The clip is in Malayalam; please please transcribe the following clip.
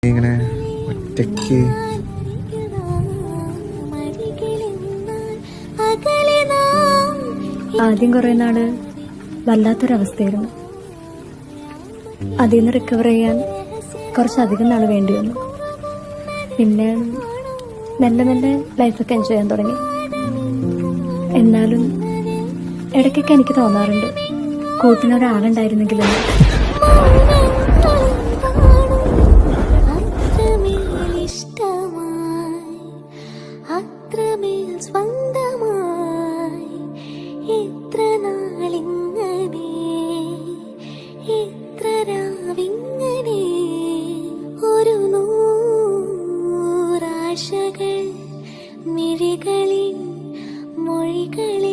ഇങ്ങനെ ഒറ്റയ്ക്ക് ആദ്യം കുറെ നാള് വല്ലാത്തൊരവസ്ഥയായിരുന്നു. അതിൽ നിന്ന് റിക്കവർ ചെയ്യാൻ കുറച്ചധികം നാള് വേണ്ടി വന്നു. പിന്നെ മെല്ലെ മെല്ലെ ലൈഫൊക്കെ എൻജോയ് ചെയ്യാൻ തുടങ്ങി. എന്നാലും ഇടയ്ക്കൊക്കെ എനിക്ക് തോന്നാറുണ്ട് കൂട്ടിനൊരാളുണ്ടായിരുന്നെങ്കിലും. എത്ര നാളിങ്ങനെ എത്ര രാവിങ്ങനെ ഒരു നൂറാശകൾ മിഴികളിൽ മൊഴികളിൽ